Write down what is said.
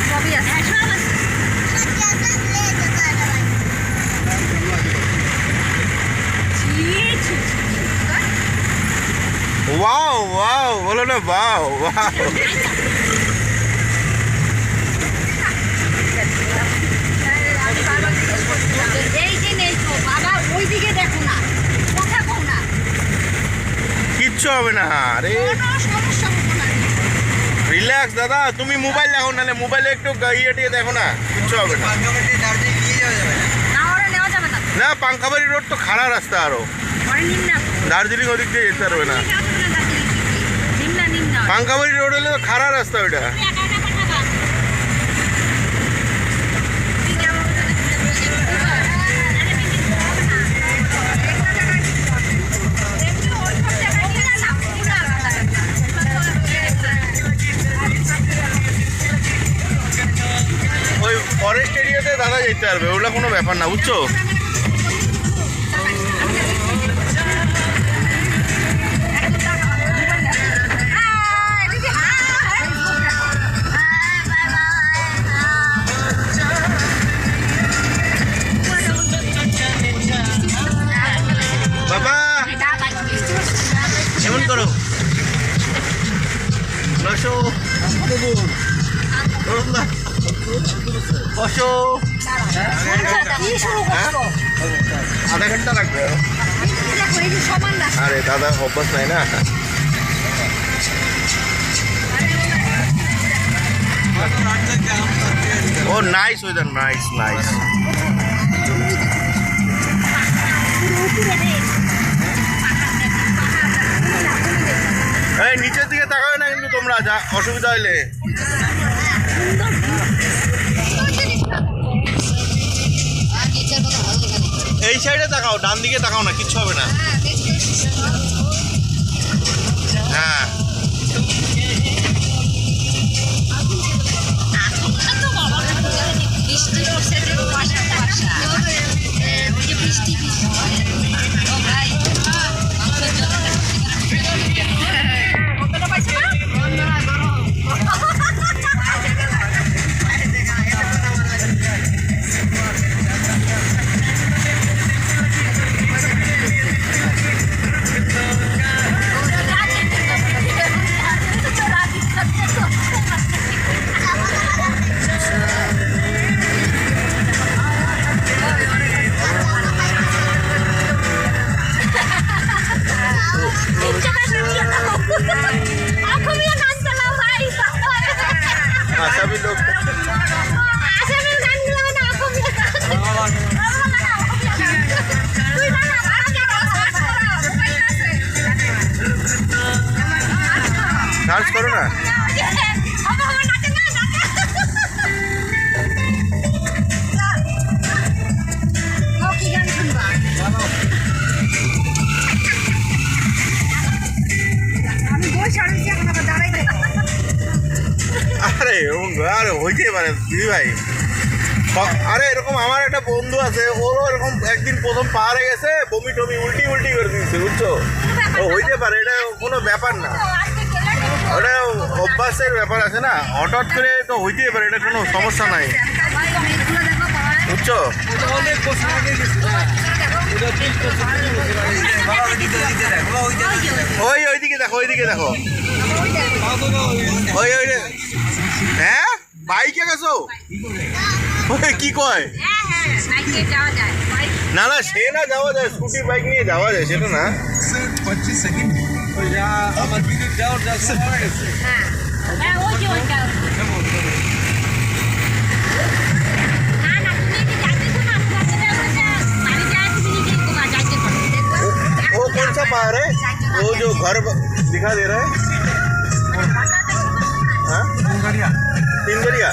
সবই আছে। Wow wow বলো না, ওয়াও ওয়াও। এই যে নেই তো বাবা, ওই দিকে দেখো না, কথা কও না, কিচ্ছু হবে না। আরে কোনো সমস্যা হবো না। রিল্যাক্স দাদা, তুমি মোবাইল দেখো, নাহলে মোবাইলে একটু ইয়ে টিয়ে দেখো না, কিচ্ছু হবে না। না ওরা নেওয়া যাবে না, না, পাঙ্খাবাড়ি রোড তো খারাপ রাস্তা, আরো ওরা নিম্না দার্জিলিং ওদিক দিয়ে যেতে পারবে না। নিম্না নিম্না পাঙ্খাবাড়ি রোড হলে তো খারাপ রাস্তা ওইটা। ওই ফরেস্ট এরিয়াতে দাদা যেতে পারবে, ওগুলো কোনো ব্যাপার না, বুঝছো? বাবা এমন করো, বসো বসো। আধা ঘন্টা লাগবে। আরে দাদা অভ্যাস নাই না। ও নাইস ওয়েদার, নাইস নাইস। এই নিচের দিকে তাকাবে না কিন্তু তোমরা, যা অসুবিধা হইলে। এই সাইডে তাকাও, ডান দিকে তাকাও না, কিচ্ছু হবে না। হ্যাঁ আসামি লোক। সার্চ করো না। আরে আরে হইতেই পারে দিদি ভাই। আরে এরকম আমার একটা বন্ধু আছে, ওরও এরকম একদিন প্রথম পাহাড়ে গেছে, বমি টমি উল্টি উল্টি করে দিচ্ছে, বুঝছো? ও হইতে পারে, এটা কোনো ব্যাপার না, ওটা অভ্যাসের ব্যাপার আছে না, হঠাৎ করে তো হইতেই পারে, এটা কোনো সমস্যা নাই, বুঝছো? ওই ওইদিকে দেখো, ওইদিকে দেখো, ওই ওই। হ্যাঁ বাইকে গেছো? কি কয়? না না, সে না যাওয়া যায়, স্কুটি বাইক নিয়ে যাওয়া যায়, সেটা না। 25 সেকেন্ড আমার দিকে যাওয়ার যাচ্ছে। হ্যাঁ ওই যে ওইটা। वो कौन सा पहाड़ है? वो जो घर दिखा दे रहा है? हाँ? तिनगरिया।